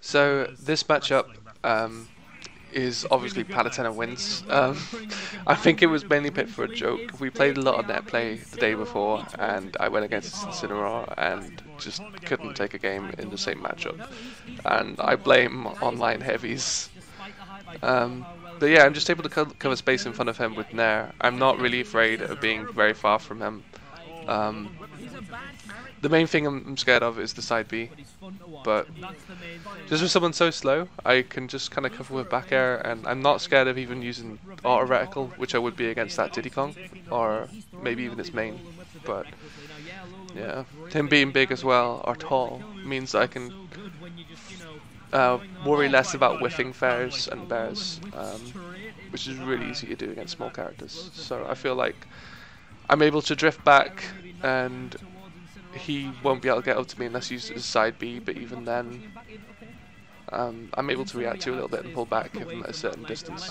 So this matchup is obviously Palatina wins. I think it was mainly picked for a joke. We played a lot of net play the day before, and I went against Incineroar and just couldn't take a game in the same matchup. And I blame online heavies. But yeah, I'm just able to cover space in front of him with Nair. I'm not really afraid of being very far from him. The main thing I'm scared of is the side B, but just with someone so slow, I can just kind of cover with back air, and I'm not scared of even using auto reticle, which I would be against that Diddy Kong, or maybe even its main. But yeah, him being big as well, or tall, means I can worry less about whiffing fairs and bears, which is really easy to do against small characters. So I feel like I'm able to drift back, and he won't be able to get up to me unless he uses side B, but even then I'm able to react to a little bit and pull back if I'm at a certain distance.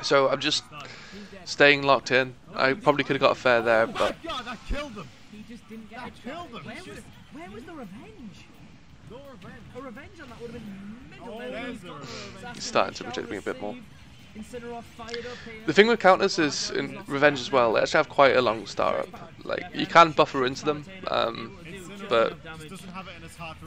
So I'm just staying locked in. I probably could have got a fair there, but where was the revenge? A revenge on that would have been middle. He's starting to protect me a bit more. The thing with counters is, in Revenge as well, they actually have quite a long start up. Like, you can buffer into them, but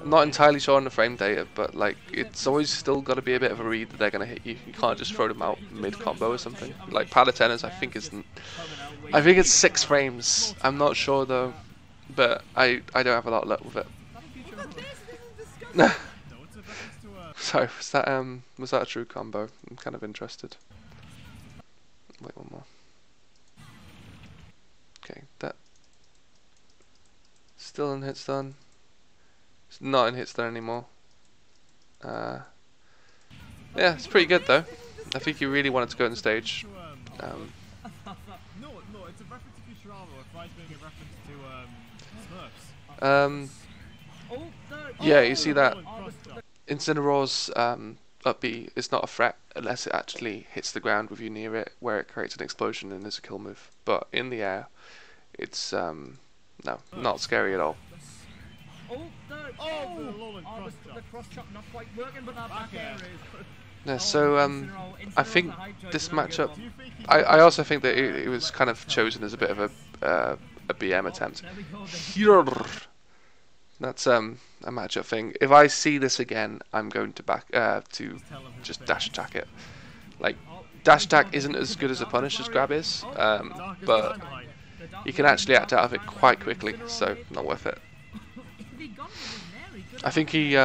I'm not entirely sure on the frame data, but like, it's always still got to be a bit of a read that they're going to hit you. You can't just throw them out mid-combo or something. Like, Palutina's, I think it's 6 frames. I'm not sure though, but I don't have a lot of luck with it. Sorry, was that a true combo? I'm kind of interested. Wait, one more. Okay, that still in hit stun. It's not in hit stun anymore. Yeah, it's pretty good though. I think he really wanted to go on stage. No, it's a reference to Futurama, or Fry's being a reference to Smurfs. Yeah, you see that Incineroar's up B is not a threat unless it actually hits the ground with you near it, where it creates an explosion and is a kill move. But in the air, it's no, not scary at all. Yeah, so I think this matchup, I also think that it was kind of chosen as a bit of a BM attempt. That's a matchup thing. If I see this again, I'm going to to just dash attack it. Like, dash attack isn't as good as a punish as grab is, but you can actually act out of it quite quickly, so not worth it. I think he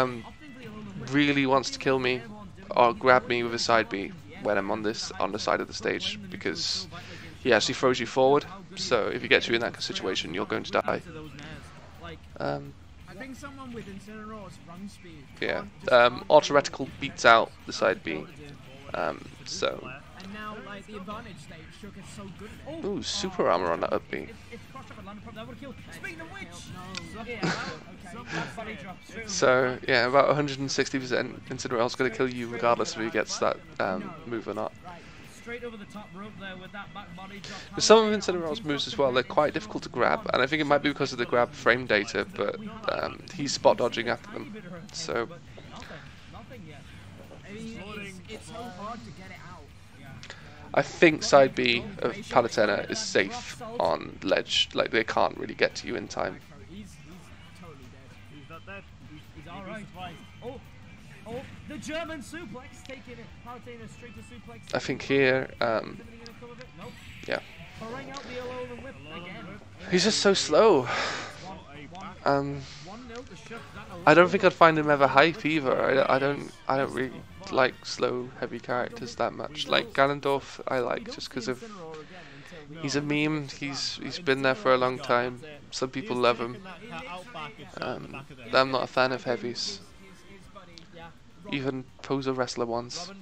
really wants to kill me or grab me with a side B when I'm on the side of the stage, because he actually throws you forward. So if he gets you in that situation, you're going to die. Yeah, auto reticle beats out the side B. So. Ooh, super armor on that up B. So yeah, about 160% Incineroar's going to kill you regardless if he gets that move or not. But some of Incineroar's moves as well, they're quite difficult to grab, and I think it might be because of the grab frame data, but he's spot dodging after them. So I think side B of Palutena is safe on ledge, like they can't really get to you in time. Oh, the German suplex taking it. Palutena straight to suplex. I think here, yeah. He's just so slow. I don't think I'd find him ever hype either. I don't really like slow, heavy characters that much. Like Ganondorf, I like just because of he's a meme. He's been there for a long time. Some people love him. I'm not a fan of heavies. Even poser wrestler ones.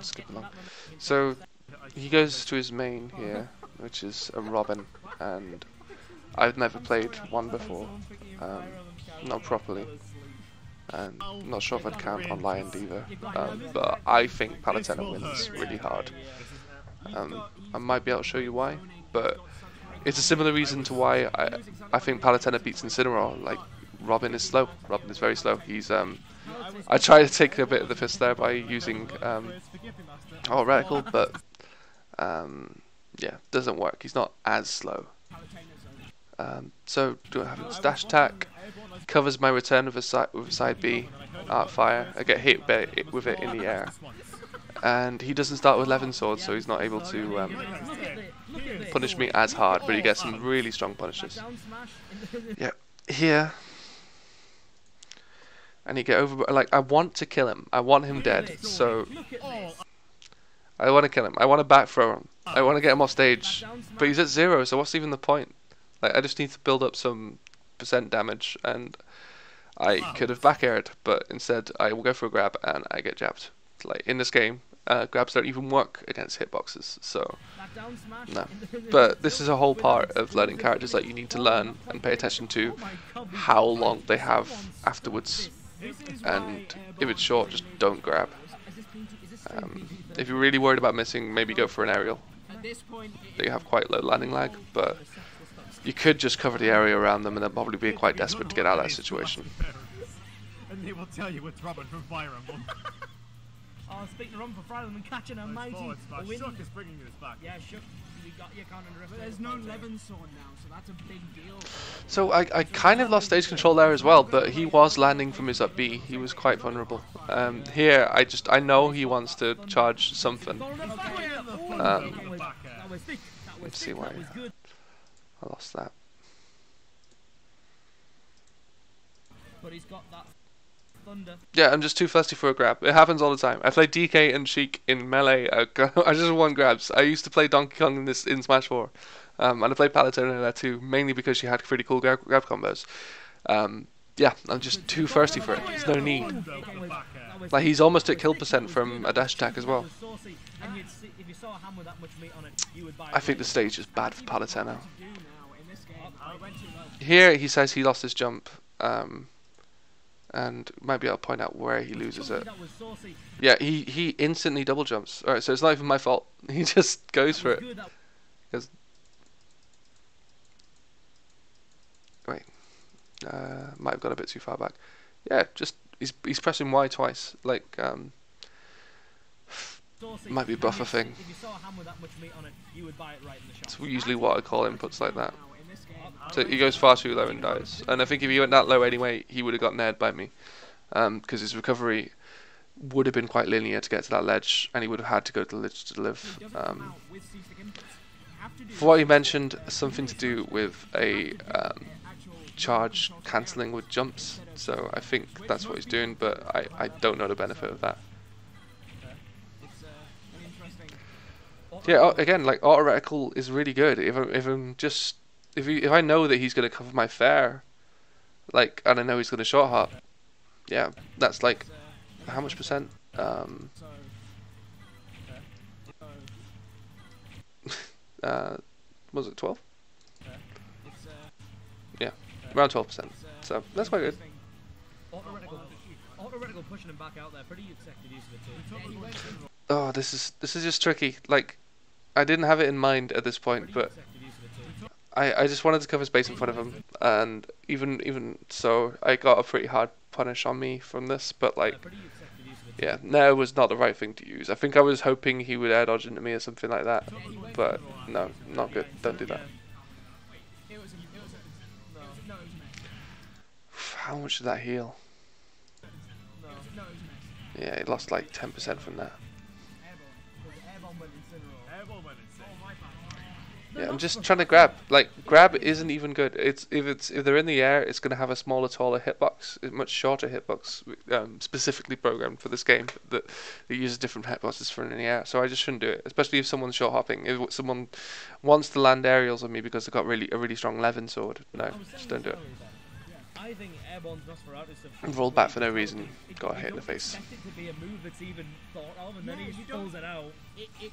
Skip along. So he goes to his main here, which is a Robin, and I've never played one before, not properly, and I'm not sure if I'd count on Lion either, but I think Palutena wins really hard. I might be able to show you why, but it's a similar reason to why I think Palutena beats Incineroar. Like, Robin is slow. Robin is very slow. He's I tried to take a bit of the piss there by using reticle, but yeah, doesn't work. He's not as slow. So do I have his dash attack? Covers my return with a side B art fire. I get hit with it in the air, and he doesn't start with Levin sword, so he's not able to punish me as hard. But he gets some really strong punishes. Yeah, here. And he get over. Like, I want to kill him. I want him dead. So I want to kill him. I want to back throw him. I want to get him off stage. But he's at 0, so what's even the point? Like, I just need to build up some % damage, and I could have back aired, but instead I will go for a grab and I get jabbed. Like, in this game, grabs don't even work against hitboxes, so no. But this is a whole part of learning characters that you need to learn and pay attention to how long they have afterwards. And if it's short, just don't grab. If you're really worried about missing, maybe go for an aerial. They have quite low landing lag, but you could just cover the area around them and they'll probably be quite desperate to get out of that situation. And they will tell you it's Robin from Fire Emblem. Oh, speaking of Robin from Fire Emblem, catching a mighty win. ShOok is bringing this back. Yeah, ShOok, we got your counter drift. But there's no Levin sword now, so that's a big deal. So I kind of lost stage control there as well, but he was landing from his up B. He was quite vulnerable. Here, I know he wants to charge something. Let's see why I lost that. But he's got that thunder. Yeah, I'm just too thirsty for a grab. It happens all the time. I play DK and ShOok in Melee. I just want grabs. I used to play Donkey Kong in Smash 4. And I played Paladin in there too, mainly because she had pretty cool grab combos. Yeah, I'm just too thirsty for it. There's no need. Like, he's almost at kill % from a dash attack as well. I think the stage is bad for Paladin now. Here he says he lost his jump, and maybe I'll point out where he loses it. Yeah, he instantly double jumps. Alright, so it's not even my fault. He just goes for it. Wait, might have got a bit too far back. Yeah, just he's pressing Y twice. Like, might be a buffer thing. It's usually what I call inputs like that. So he goes far too low and dies. And I think if he went that low anyway, he would have got nared by me. Because his recovery would have been quite linear to get to that ledge, and he would have had to go to the ledge to live. For what you mentioned, something to do with a charge cancelling with jumps. So I think that's what he's doing, but I don't know the benefit of that. Yeah, again, like, auto reticle is really good. If I know that he's going to cover my fair, like, and I know he's going to short hop, yeah, that's like, how much %? Was it 12? Yeah, around 12%. So that's quite good. Auto-reticle pushing him back out there, pretty expected use of it too. Oh, this is just tricky. Like, I didn't have it in mind at this point, but I just wanted to cover space in front of him, and even so, I got a pretty hard punish on me from this. But like, yeah, no, was not the right thing to use. I think I was hoping he would air dodge into me or something like that, but no, not good. Don't do that. How much did that heal? Yeah, he lost like 10% from that. Yeah, I'm just trying to grab. Like, grab isn't even good. If they're in the air, it's going to have a smaller, taller hitbox, a much shorter hitbox, specifically programmed for this game that uses different hitboxes for in the air. So I just shouldn't do it, especially if someone's short hopping. If someone wants to land aerials on me because they've got a really strong Levin sword, no, just don't do it. I think Airborne's And rolled back for no reason, got hit in the face. It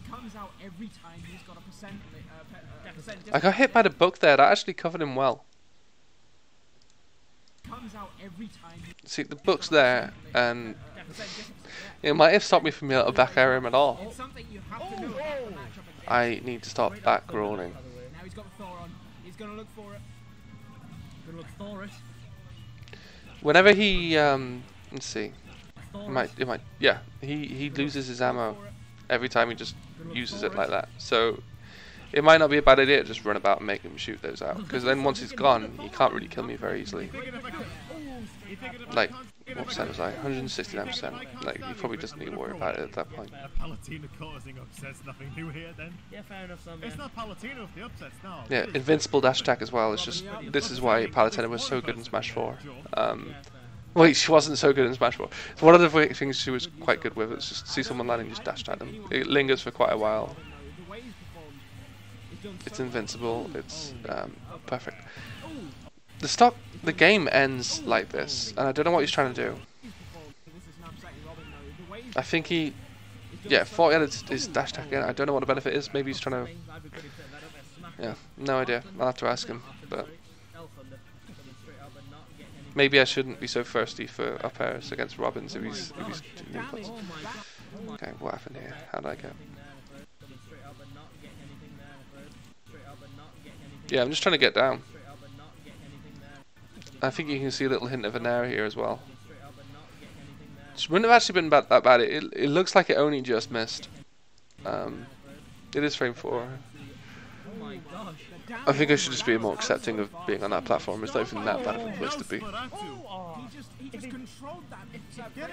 comes out every time he's got a percent. I got hit by the book there. That actually covered him well. See, the book's there, and it might have stopped me from being able to back air him at all. I need to stop back rolling. Now he's got the Thor on. He's gonna look for it. Gonna look for it. Whenever he let's see, yeah, he loses his ammo every time he just uses it like that. So it might not be a bad idea to just run about and make him shoot those out, because then once he's gone, he can't really kill me very easily. Like, what percent was I? 169%. Like, he probably doesn't need to worry about it at that point. Palutena causing upsets, nothing new here then. Yeah, fair enough. It's not Palutena with the upsets now. Yeah, invincible dash attack as well. It's just, this is why Palutena was so good in Smash 4. Wait, she wasn't so good in Smash 4. It's one of the things she was quite good with. It's just see someone landing, just dash attack them. It lingers for quite a while. It's invincible. It's perfect. The game ends like this, and I don't know what he's trying to do. I think he, yeah, 40 out his dash attack again. I don't know what the benefit is. Maybe he's trying to, yeah, no idea. I'll have to ask him, but maybe I shouldn't be so thirsty for up airs against Robbins if he's doing inputs. Okay, what happened here? How did I get? Yeah, I'm just trying to get down. I think you can see a little hint of an error here as well. It wouldn't have actually been that bad. It looks like it only just missed. It is frame 4. I think I should just be more accepting of being on that platform. It's not even that bad of a place to be. He just controlled that. If he had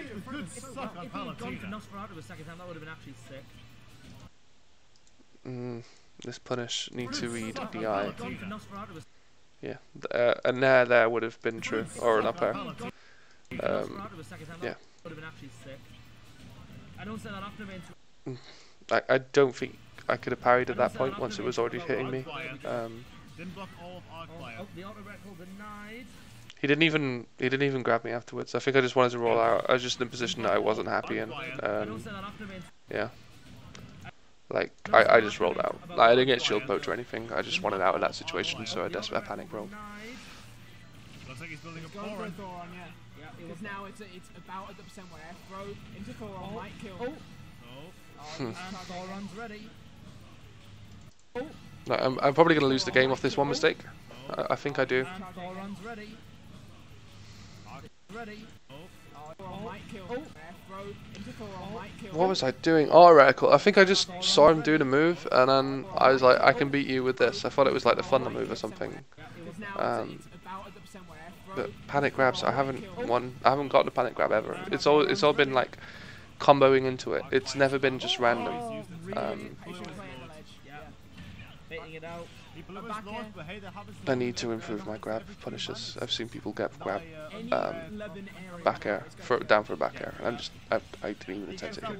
gone for Nosferatu a second time, that would have been actually sick. This punish need to read DI. Yeah, a nair there would have been true, or an up air. Yeah. I don't think I could have parried at that point once it was already hitting me. He didn't even grab me afterwards. I think I just wanted to roll out. I was just in a position that I wasn't happy in. Yeah. Like, I just rolled out. Like, I didn't get shield poked or anything. I just wanted out of that situation, so I just panic rolled. Looks like he's building a Thoron. Because now it's about at the percent where throw into Thoron might kill. And Thoron's ready. No, I'm probably going to lose the game off this one mistake. I think I do. Thoron's ready. What was I doing? Oh, reticle. I think I just saw him do the move, and then I was like, I can beat you with this. I thought it was like the thunder move or something. But panic grabs, I haven't gotten a panic grab ever. It's all been like comboing into it. It's never been just random. I need to improve my grab punishes. I've seen people get grab back air down for a back air. I didn't even attempt it here.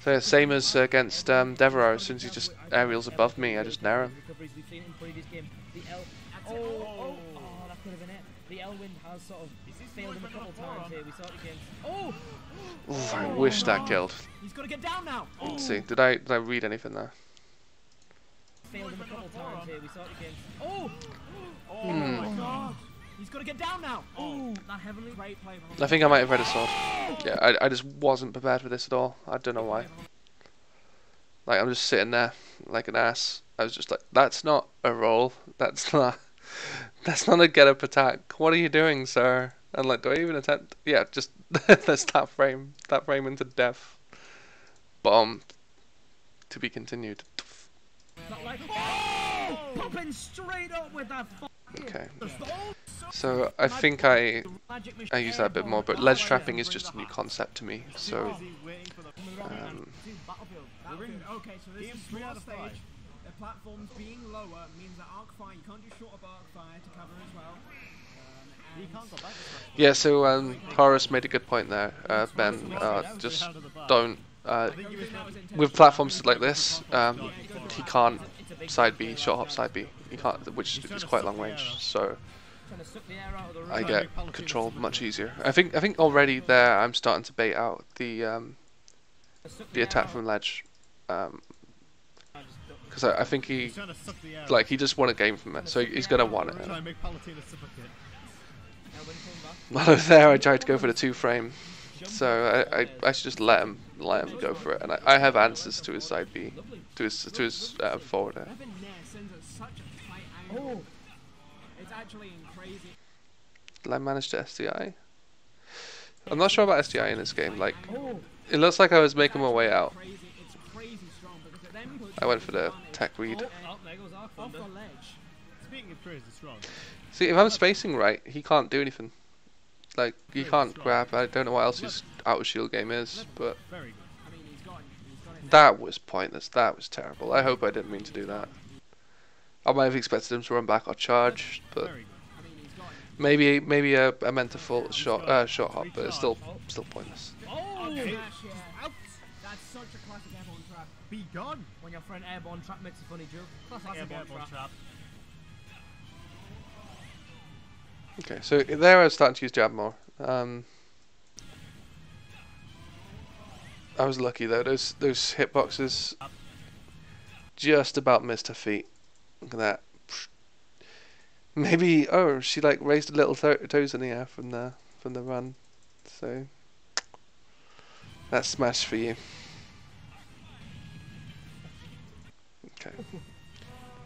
So yeah, same as against Devereaux. As soon as he just aerials above me, I just nair him. Ooh, I wish that killed. Let's see. Did I read anything there? Failed him a couple times here. We saw it again. Oh my god! He's got to get down now. Oh, that heavenly. I think I might have read a sword. Yeah, I just wasn't prepared for this at all. I don't know why. Like, I'm just sitting there like an ass. I was just like, that's not a roll. That's not a get up attack. What are you doing, sir? And like, do I even attempt? Yeah, just there's that frame into death. Bomb. To be continued. Like, popping straight up with that. Okay. So I think I use that a bit more, but ledge trapping is just a new concept to me. So okay, so this is small stage. The platforms being lower means that arc fire, you can't do short of arc fire to cover as well. Yeah, so Horace made a good point there, Ben. Just don't. With platforms like this, he can't side B, short hop side B. He can't, which is quite long range. So I get control much easier. I think already there I'm starting to bait out the attack from ledge, because I think he just won a game from it, so he's gonna want it. While there, I tried to go for the 2-frame. So I should just let him go for it, and I have answers to his side B, to his forward air. Did I manage to SDI? I'm not sure about SDI in this game. Like, Oh, it looks like I was making my way out. crazy. It's crazy strong because it then puts I you went at for the disadvantage. tech read. Oh, there goes Arc Off Thunder. the ledge. Speaking of crazy strong. See, if I'm spacing right, he can't do anything. Like, he can't grab. I don't know what else his outer shield game is, but Very good. I mean, he's got it that was pointless. That was terrible. I hope I didn't mean to do that. I might have expected him to run back or charge, but Very good. I mean, he's got it. maybe I meant to full shot hop, but it's still pointless. Oh, Okay. smash, yeah. Out. That's such a classic airborne trap. Be gone. When your friend airborne trap makes a funny joke. Classic airborne trap. trap. Okay, so there I was starting to use jab more. I was lucky though. Those hitboxes just about missed her feet. Look at that. Maybe she like raised a little toes in the air from the run. So that's smash for you. Okay.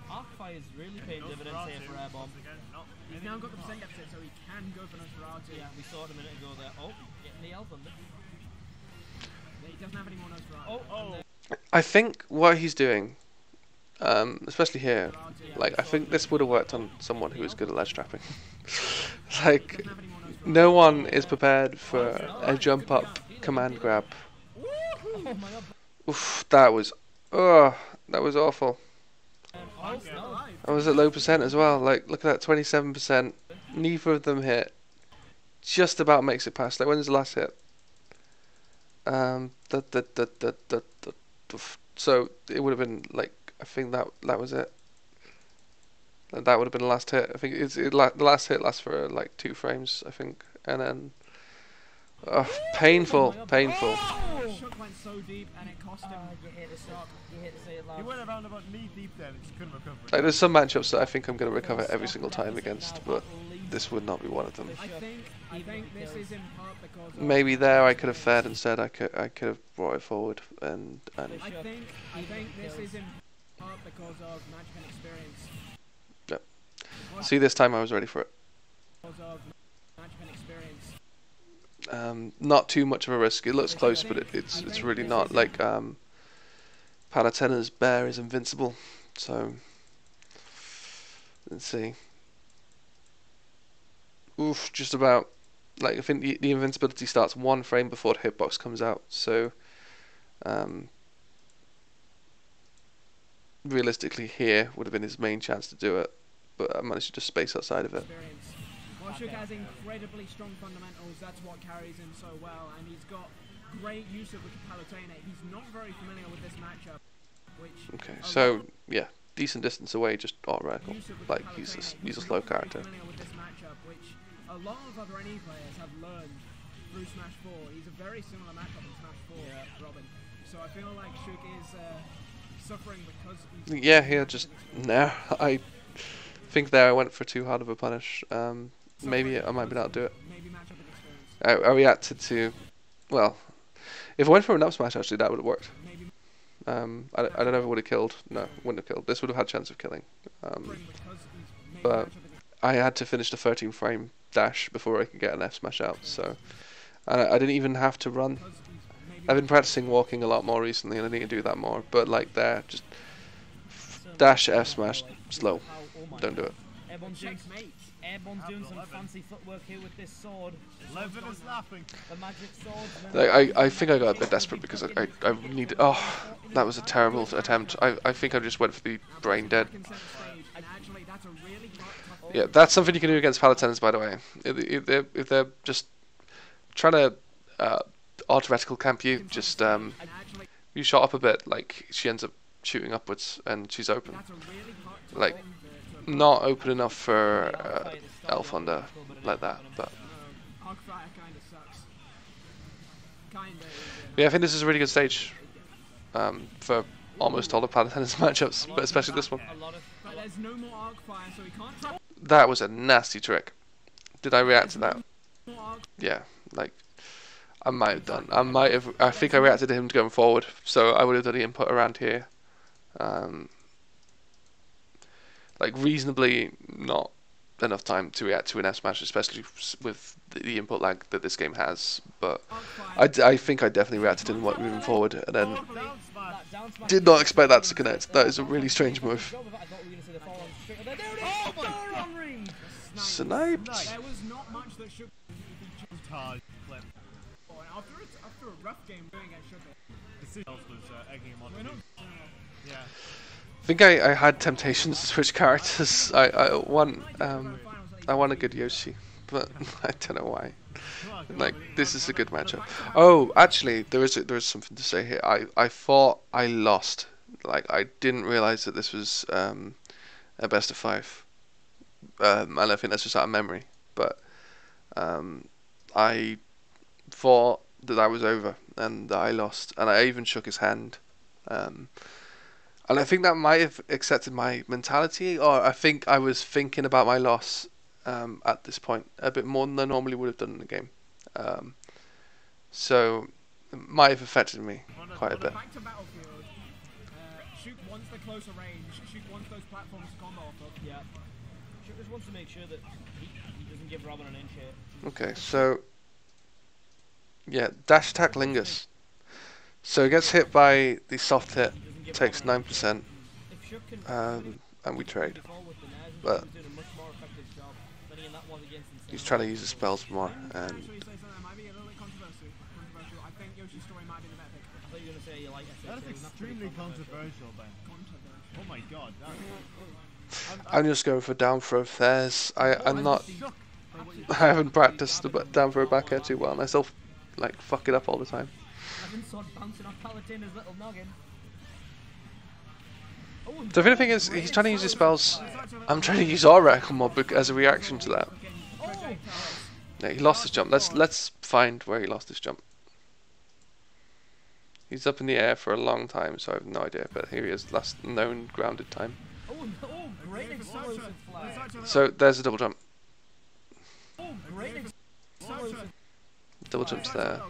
Arcfire is really paying dividends here for airborne. He's now got the percent deficit, so he can go for Nosferatu. Yeah, we saw it a minute ago there. Oh, getting the elf under. He doesn't have any more Nosferatu. Oh. I think what he's doing, especially here, like I think this would have worked on someone who was good at ledge trapping. Like, no one is prepared for a jump up command grab. Oh my god. Oof, that was awful. Oh, no. I was at low percent as well. Like, look at that, 27%. Neither of them hit. Just about makes it past. Like, when's the last hit? So it would have been like, I think that was it. That would have been the last hit. I think the last hit lasts for like 2 frames, I think, and then painful. ShOok went so deep and it cost him. You hate to stop. You hate to say it loud. He went around about knee deep there and just couldn't recover. Like, there's some matchups that I think I'm going to recover every single time against, but this would not be one of them. I think this is in part because of Maybe there I could have fed instead. I could have brought it forward and I think this is in part because of magic and experience. Yep. See, this time I was ready for it. Because of magic and experience. Not too much of a risk. It looks close, but it's really not. Like, Palatena's bear is invincible, so let's see. Oof, just about. Like, I think the invincibility starts 1 frame before the hitbox comes out, so realistically here would have been his main chance to do it, but I managed to just space outside of it. While ShOok has incredibly strong fundamentals, that's what carries him so well, and he's got great use of the Palutena. He's not very familiar with this matchup, which Okay, so yeah, decent distance away, just reticle. Like, he's a slow character. familiar with this matchup, which a lot of other NE players have learned through Smash 4. He's a very similar matchup in Smash 4, Robin. So I feel like ShOok is suffering because he's Just no. I think there I went for too hard of a punish. Maybe I might be able to do it. maybe matchup experience. I reacted to, well, if I went for an up smash actually that would have worked. Maybe I don't know if it would have killed. No, wouldn't have killed. This would have had chance of killing. because he's maybe But matchup I had to finish the 13 frame dash before I could get an F smash out. So I didn't even have to run. I've been practicing walking a lot more recently, and I need to do that more. But like there, just dash F smash slow. Don't do it. Airborne's doing some fancy footwork here with this sword. Levin is laughing. The magic sword. Like, I think I got a bit desperate because I needed. Oh, that was a terrible attempt. I think I just went for the brain dead. Yeah, that's something you can do against Palutens, by the way. If they're just trying to auto reticle camp you, just you shot up a bit, like she ends up shooting upwards and she's open. Like, not open enough for Elf under like that, but yeah, I think this is a really good stage for almost all the Palutens matchups, but especially this one. That was a nasty trick. Did I react to that? Yeah, like I might have done. I think I reacted to him going forward, so I would have done the input around here. Like reasonably not enough time to react to an F smash, especially with the input lag that this game has. But I think I definitely reacted in what moving forward, and then did not expect that to connect. That is a really strange move. Sniped. There was not much that ShOok after a rough game doing at ShOok. I think I had temptations to switch characters. I want a good Yoshi, but I don't know why. Like, this is a good matchup. Oh, actually, there is something to say here. I thought I lost. Like, I didn't realize that this was a best of 5. And I think that's just out of memory. But I thought that I was over and that I lost, and I even shook his hand. And I think that might have accepted my mentality, or I think I was thinking about my loss at this point a bit more than I normally would have done in the game. So it might have affected me quite a bit. Back to Battlefield. ShOok wants the closer range. ShOok wants those platforms to combo off of. Yeah. ShOok just wants to make sure that he doesn't give Robin an inch here. Okay, so yeah, dash attack Lingus. So it gets hit by the soft hit, takes 9%, and we trade. But he's trying to use the spells more, and That's extremely controversial, Ben. Oh my god. I'm just going for down throw theirs. I'm not. I haven't practiced the down throw back air too well, and I still like fuck it up all the time. The funny thing is, he's trying to use his spells. I'm trying to use Oracle more as a reaction to that. Yeah, he lost his jump. Let's find where he lost his jump. He's up in the air for a long time, so I have no idea. But here he is, last known grounded time. Great explosive flag. So there's a double jump. Great explosive. Double jumps there.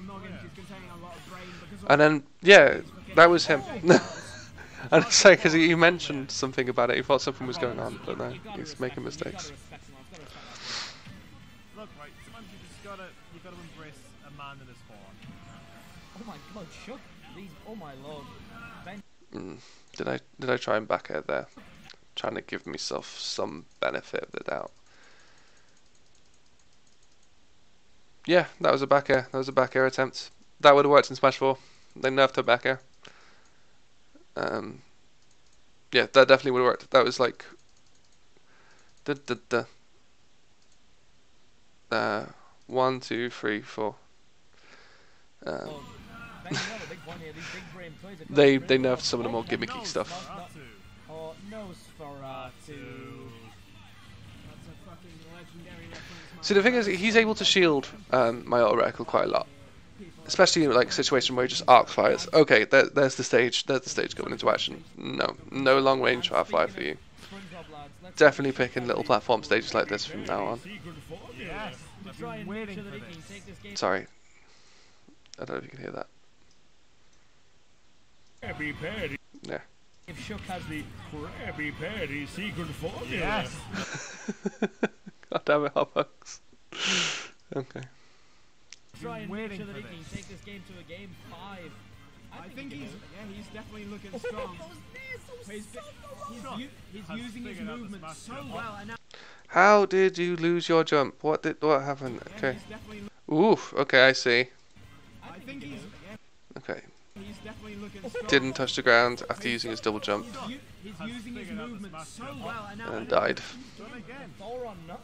And then, yeah, that was him. And it's like, because he mentioned something about it, he thought something was going on, but no, he's making mistakes. Look, right, sometimes you gotta embrace a man in his form. Oh my god, ShOok. These, oh my lord. Ben. Did I try and back air there? Trying to give myself some benefit of the doubt. Yeah, that was a back air. That was a back air attempt. That would have worked in Smash 4. They nerfed her back air. Yeah, that definitely would have worked. That was like 1, 2, 3, 4. They nerfed some of the more gimmicky stuff. See, the thing is, he's able to shield my auto reticle quite a lot, especially in like a situation where he just arc fires. Okay, there's the stage. There's the stage going into action. No long range firefly for you. Definitely picking little platform stages like this from now on. Sorry, I don't know if you can hear that. Yeah. If ShOok has the Krabby Patty secret formula. Yes. God damn it, Hotbox. Okay. Try and make sure that he can take this game to a game 5. I think he's definitely looking strong. He's using his movement so well. And now How did you lose your jump? What happened? Okay. Oof. Okay, I see. I think he's Okay. definitely looking strong. Didn't touch the ground after using his double jump He's using his movement so well. And now and died. Thoron, that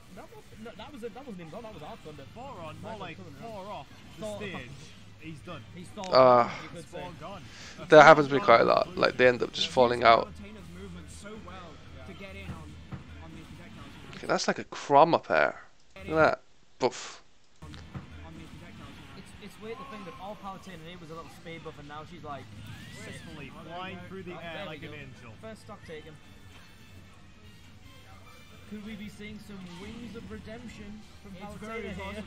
wasn't him, that was our thunder. Thoron, more like 4 off the stage. He's done. He's Thoron, you could say. Gone. That happens to me quite a lot. Like, they end up just falling out. Okay, that's like a Crom up air. Look at that. Buff. It's weird to think that all Palutena needed was a little speed buff, and now she's like Gracefully flying through the air there like we an go. angel. First stock taken. Could we be seeing some wings of redemption from Palutena here?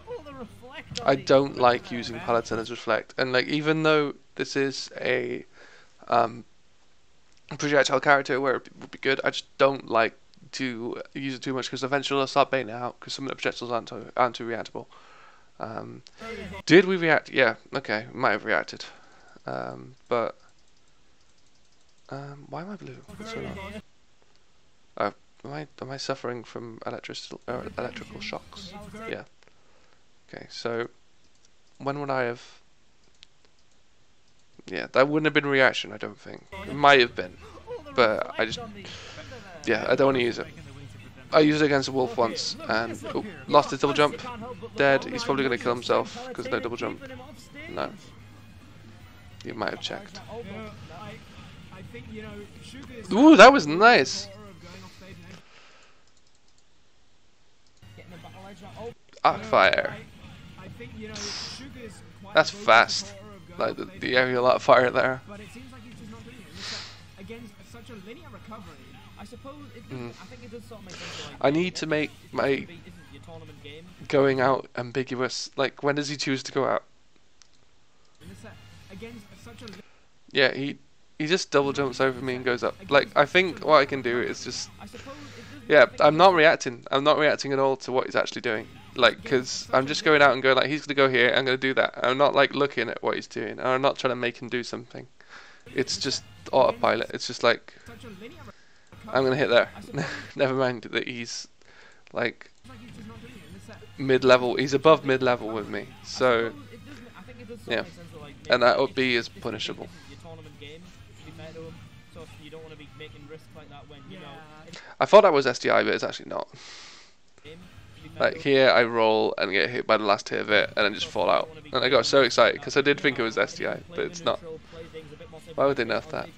Oh, the reflect on I the- don't like using Palutena's Reflect. And, like, even though this is a projectile character where it would be good, I just don't like to use it too much because eventually I'll start baiting it out because some of the projectiles aren't too reactable. Did we react? Yeah, okay, might have reacted. But why am I blue? What's going on? Am I suffering from electrical shocks? Yeah. Okay, so when would I have? Yeah, that wouldn't have been a reaction, I don't think. It might have been, but I just, yeah, I don't want to use it. I used it against a wolf once and lost his double jump. Dead. He's probably going to kill himself because no double jump. No. You might have checked. Ooh, that was nice. Arc fire. That's fast. Like the aerial arc fire there. But it seems like he's just not doing it. Again, such a linear recovery. I suppose I think it does sort of make sense. I need to make my going out ambiguous. Like, when does he choose to go out? Yeah, he just double jumps over me and goes up. Like, I think what I can do is just, yeah, I'm not reacting. I'm not reacting at all to what he's actually doing. Like, because I'm just going out and going like, he's gonna go here, I'm gonna do that. I'm not like looking at what he's doing. I'm not trying to make him do something. It's just autopilot. It's just like, I'm gonna hit there. Never mind that he's like mid-level. He's above mid-level with me. So yeah, and that up B is punishable. I thought that was SDI, but it's actually not. Like here, I roll and get hit by the last hit of it, and then just fall out. And I got so excited because I did think it was SDI, but it's not. Why would they nerf that?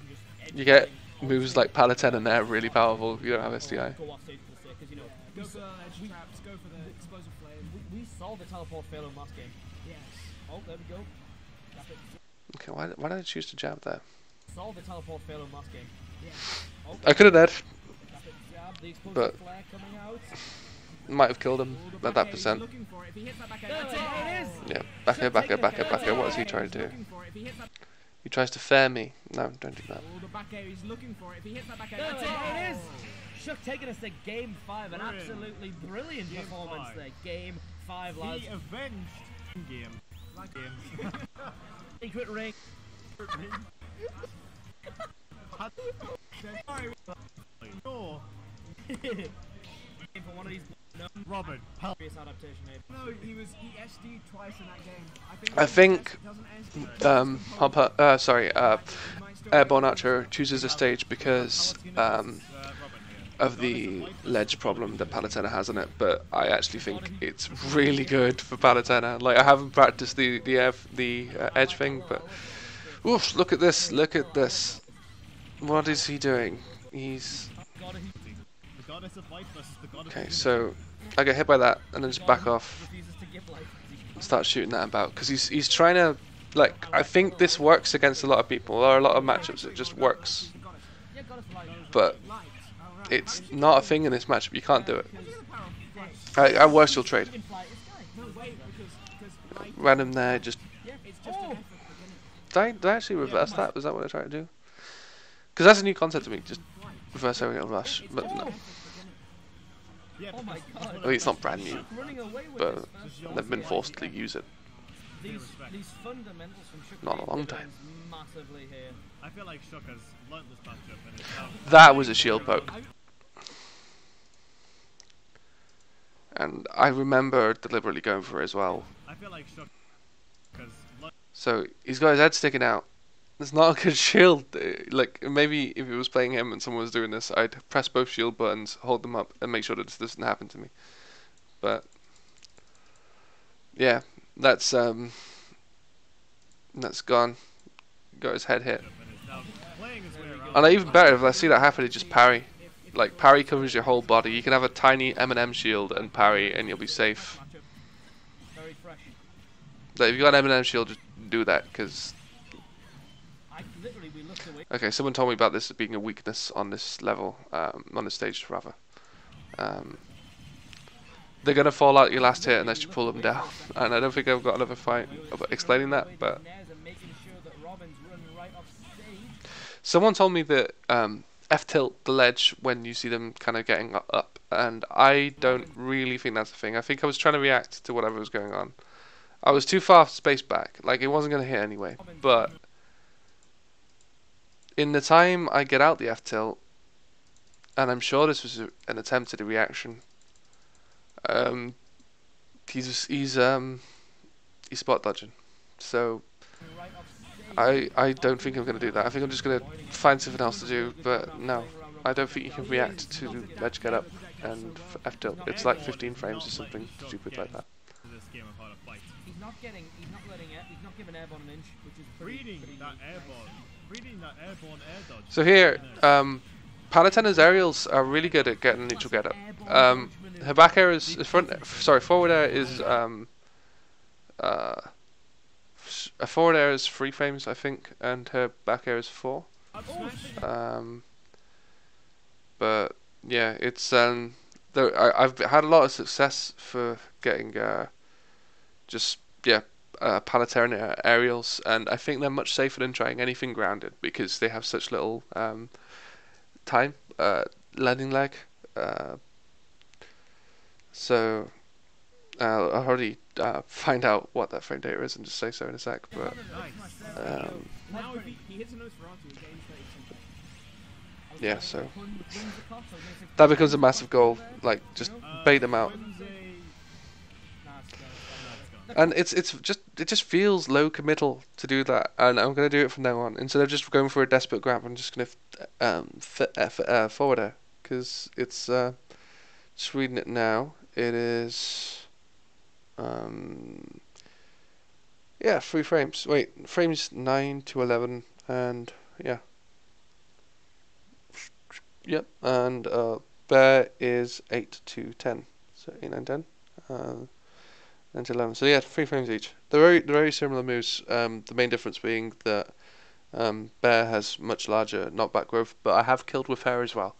You get moves like Paladin and they're really powerful if you don't have SDI. Okay, why did I choose to jab there? I could have dead, but might have killed him at that percent. Yeah, backer, backer, backer, backer. What is he trying to do? He tries to fair me. No, don't do that. ShOok taking us to game 5, an absolutely brilliant performance there. Game 5, lads. He avenged game. Secret ring. No. For one of these Robin, help. No, he SD'd twice in that game. I think AirborneArcher chooses a stage because of the ledge problem that Palutena has on it, but I actually think it's really good for Palutena. Like, I haven't practiced the edge thing, but oof, look at this, look at this. What is he doing? He's okay, so I get hit by that and then just back off and start shooting that about because he's trying to, like, I think this works against a lot of people. There are a lot of matchups it just works, but it's not a thing in this matchup. You can't do it. I worse you'll trade. Random there, just did I actually reverse that? Was that what I tried to do? Because that's a new concept to me, just reverse aerial rush, but no. Oh my god. Well, it's not brand new, but they've been forced to use it. These fundamentals from ShOok Not a long time. Massively here. I feel like ShOok has learnt this matchup and it's That was a shield poke. And I remember deliberately going for it as well. I feel like ShOok has So he's got his head sticking out. It's not a good shield. Like, maybe if it was playing him and someone was doing this, I'd press both shield buttons, hold them up, and make sure that this doesn't happen to me. But yeah, that's gone. Got his head hit. And even better, if I see that happen, just parry. Like, parry covers your whole body. You can have a tiny M&M shield and parry, and you'll be safe. Like, if you got an M&M shield, just do that, because. Okay, someone told me about this being a weakness on this level, on this stage rather. They're gonna fall out your last hit unless you pull them down, and I don't think I've got another fight about explaining that. But someone told me that F-tilt the ledge when you see them kind of getting up, and I don't really think that's the thing. I think I was trying to react to whatever was going on. I was too far spaced back, like it wasn't going to hit anyway, but in the time I get out the F-tilt, and I'm sure this was an attempt at a reaction, he's spot dodging, so I don't think I'm going to do that. I think I'm just going to find something else to do, but no, I don't think you can react to ledge get up and F-tilt. It's like 15 frames or something stupid like that. He's not giving Airborne an inch, which is pretty Reading that airborne air dodge. So here, Palatena's aerials are really good at getting neutral get up. Her back air is forward air is a forward air is 3 frames, I think, and her back air is 4. But yeah, it's I've had a lot of success for getting Palatena aerials, and I think they're much safer than trying anything grounded because they have such little time landing lag. So I'll already find out what that frame data is and just say so in a sec. But yeah, so that becomes a massive goal. Like, just bait them out. And it just feels low committal to do that, and I'm gonna do it from now on. Instead of just going for a desperate grab, I'm just gonna forward air, because it's just reading it now. It is 3 frames. Wait, frames 9 to 11, and yeah, yep, and bear is 8 to 10, so 8, 9, 10. And 11. So yeah, 3 frames each. They're very similar moves. The main difference being that Bear has much larger knockback growth, but I have killed with hair as well.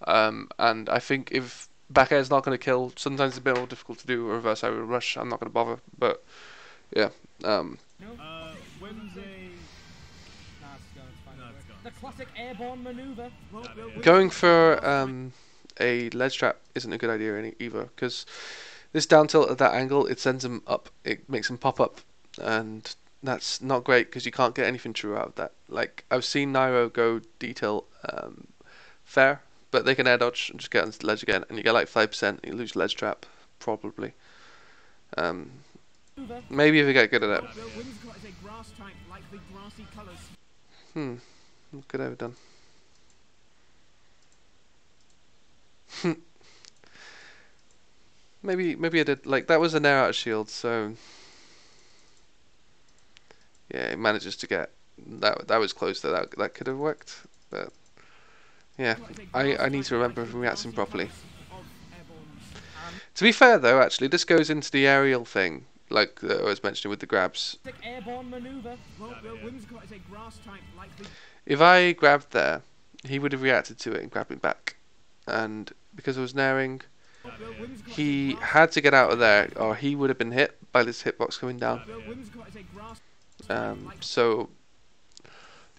And I think if back air is not going to kill, sometimes it's a bit more difficult to do a reverse aerial rush. I'm not going to bother, but yeah. The classic airborne maneuver. Going for a ledge trap isn't a good idea either, because this down tilt at that angle, it sends them up, it makes them pop up, and that's not great because you can't get anything true out of that. Like, I've seen Nairo go detail fair, but they can air dodge and just get on the ledge again, and you get like 5%, you lose ledge trap, probably. Maybe if you get good at it. What could I have done? Maybe I did, like, that was an air out of shield, so yeah, it manages to get that was close to that could have worked, but yeah, I need to remember reacting properly. To be fair though, actually, this goes into the aerial thing, like I was mentioning with the grabs. If I grabbed there, he would have reacted to it and grabbed me back, and because I was naring, he had to get out of there, or he would have been hit by this hitbox coming down. So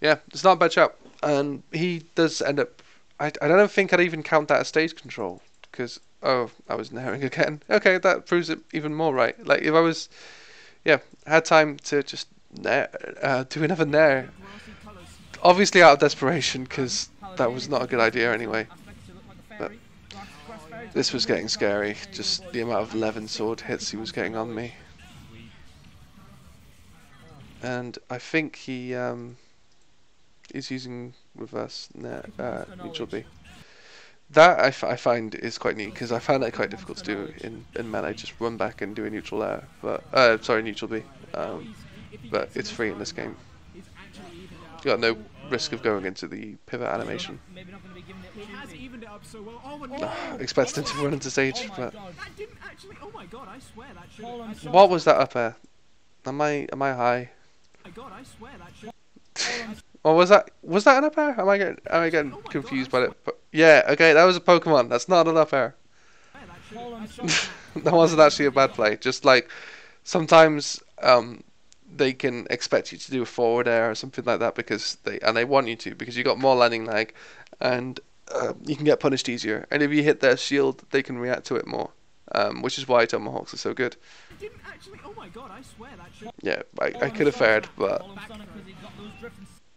yeah, it's not a bad shot, and he does end up. I don't think I'd even count that as stage control, because I was naring again. Okay, that proves it even more right. Like, if I was, had time to just do another nair, obviously out of desperation, because that was not a good idea anyway. But this was getting scary, just the amount of 11 sword hits he was getting on me. And I think he is using reverse neutral B. That I find is quite neat, because I found that quite difficult to do in melee, just run back and do a neutral air, but neutral B. But it's free in this game. You got no risk of going into the pivot animation. Expected him to run into stage, but what was that up air? Am I high? Or was that an up air? Am I getting confused by it? But yeah, okay, that was a Pokemon. That's not an up air. That wasn't actually a bad play. Just like sometimes they can expect you to do a forward air or something like that because they want you to, because you got more landing lag, and you can get punished easier. And if you hit their shield, they can react to it more, which is why tomahawks are so good. Didn't actually. Oh my god! I swear that should. Yeah, I could have fared, but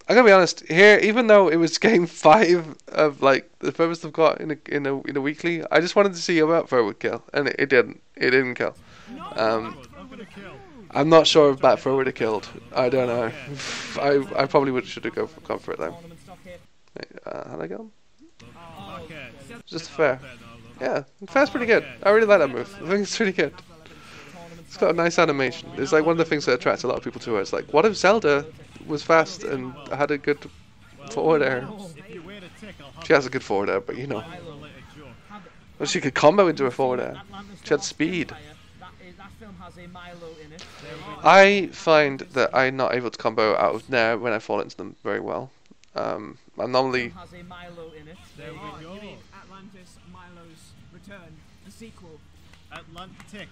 I gotta be honest here. Even though it was game 5 of like the furthest I've got in a weekly, I just wanted to see about Throw would kill, and it didn't. It didn't kill. I'm not if Bat Throw would have killed. I don't know. I probably should have gone for it though. How'd I go? Just fair. Yeah, fair's pretty good. I really like that move. I think it's pretty good. It's got a nice animation. It's like one of the things that attracts a lot of people to it. It's like, what if Zelda was fast and had a good forward air? She has a good forward air, but you know. Well, she could combo into a forward air. She had speed. I find that I'm not able to combo out of Nair when I fall into them very well. I'm normally... Atlantis, Milo's Return, the sequel. Atlantic.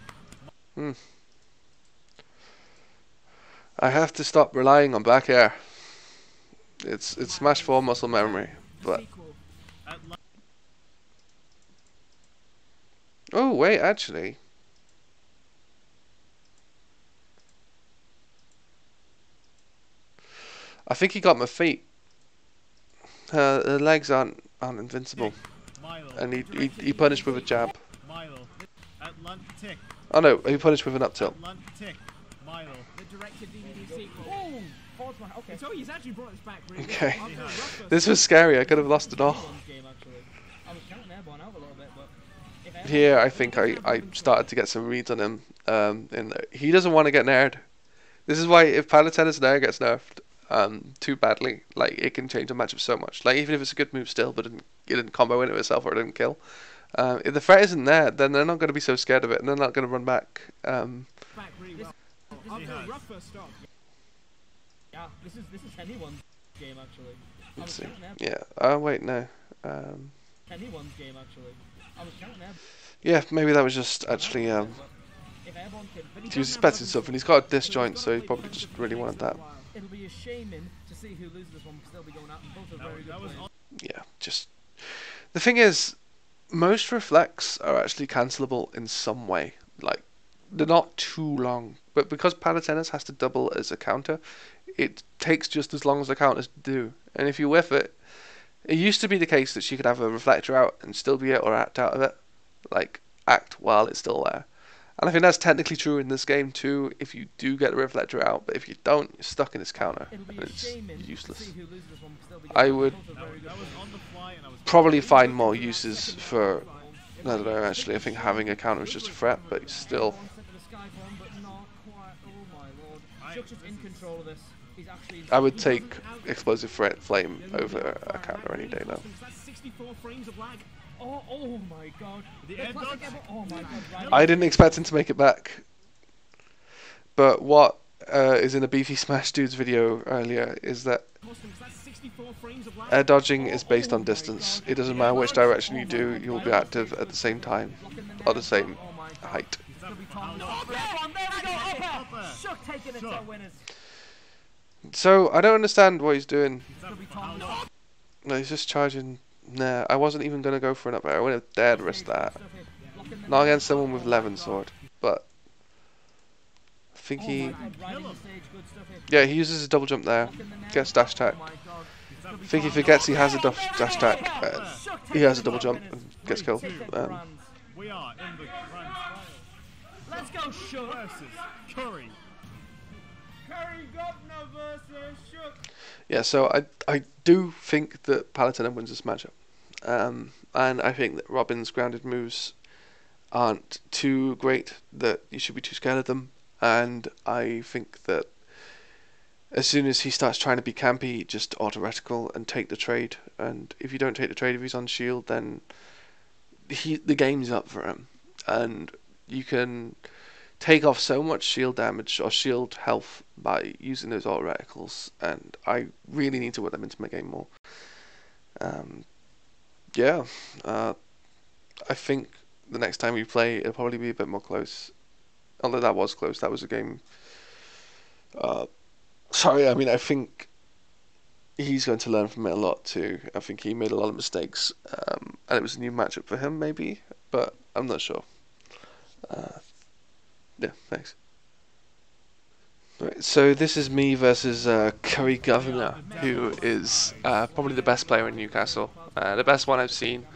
I have to stop relying on back air. It's Smash 4 muscle memory, but... Oh, wait, actually... I think he got my feet. The legs aren't invincible, and he punished with a jab. Oh no, he punished with an up tilt. Okay, this was scary. I could have lost it all. Here, I think I started to get some reads on him. He doesn't want to get nared. This is why if Palatinus Nair gets nerfed too badly, like it can change the matchup so much. Like even if it's a good move still, but it didn't combo into itself or it didn't kill. If the threat isn't there, then they're not going to be so scared of it, and they're not going to run back. Yeah, this is anyone's game actually. Let's see. Yeah. Oh wait, no. Anyone's game actually. I was counting there. Yeah, maybe that was just actually he was expecting something. He's got a disjoint, so he probably just really wanted that. It'll be a shame to see who loses this one because they'll be going out and both are very good players. Yeah, just the thing is, most reflects are actually cancelable in some way. Like they're not too long, but because Palatinus has to double as a counter, it takes just as long as the counters do. And if you whiff it, it used to be the case that she could have a reflector out and still be able to act out of it, like act while it's still there. And I think that's technically true in this game too, if you do get the reflector out, but if you don't, you're stuck in this counter, and it's useless. I would probably find more uses for, I don't know actually, I think having a counter is just a threat, but still. I would take Explosive Flame over a counter any day though. Oh my god. Oh my god. I didn't expect him to make it back. But what is in a Beefy Smash Dudes video earlier is that air dodging is based on distance. It doesn't matter which direction you do, you'll be active at the same time, or the same height. So, I don't understand what he's doing. No, he's just charging. Nah, I wasn't even going to go for an up air. I wouldn't have dared risk that. Not against someone with Levin Sword, but I think he... Yeah, he uses a double jump there, gets dash attack. I think he forgets he has a dash attack, he has a double jump and gets killed. We are in the Let's go, ShOok versus Curry. Curry Governor versus ShOok. Yeah, so I do think that Palatinum wins this matchup. And I think that Robin's grounded moves aren't too great, that you should be too scared of them. And I think that as soon as he starts trying to be campy, just auto-reticle and take the trade. And if you don't take the trade, if he's on shield, then the game's up for him. And you can take off so much shield damage or shield health by using those auto-reticles, and I really need to work them into my game more. I think the next time we play, it'll probably be a bit more close. Although that was close, that was a game Sorry, I mean, I think he's going to learn from it a lot too. I think he made a lot of mistakes, and it was a new matchup for him, maybe, but I'm not sure. Yeah, thanks. Right, so this is me versus Curry Governor, who is probably the best player in Newcastle, the best one I've seen,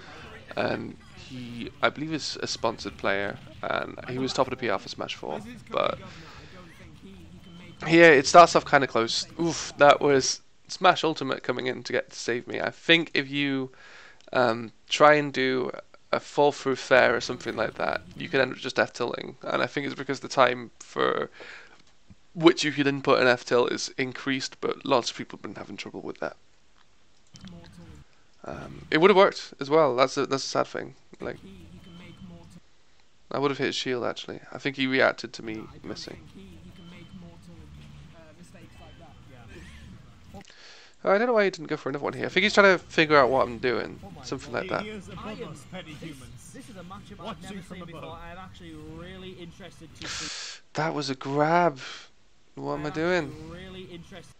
and he, I believe, is a sponsored player, and he was top of the PR for Smash 4, but here it starts off kind of close. Oof, that was Smash Ultimate coming in to save me. I think if you try and do a fall through fair or something like that, you can end up just F-tilting, and I think it's because the time for which you could input an F-tilt is increased, but lots of people have been having trouble with that. It would have worked as well. That's a sad thing. Like, I would have hit his shield actually. I think he reacted to me missing. I don't know why he didn't go for another one here. I think he's trying to figure out what I'm doing, something like that. This is a matchup I've never seen before. I'm actually really interested to see. That was a grab. What am I doing? Really interested.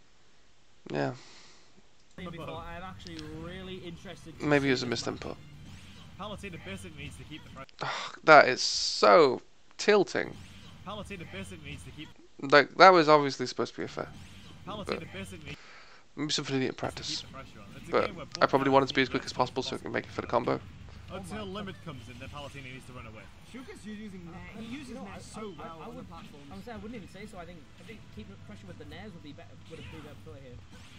Yeah. I'm actually really interested. Maybe it was a missed input. Palutena Basic needs to keep the pressure. Oh, that is so tilting. Palutena Basic needs to keep. Like, that was obviously supposed to be a fair. Palutena Basic needs. Maybe something I need to practice. But I probably wanted to be as quick as possible so I can make it for the combo. Until limit comes in, then Palutena needs to run away. ShOok is using Nair. He uses Nair so well on the platform. I wouldn't even say so. I think keeping pressure with the Nairs would be better. Would have proved better here.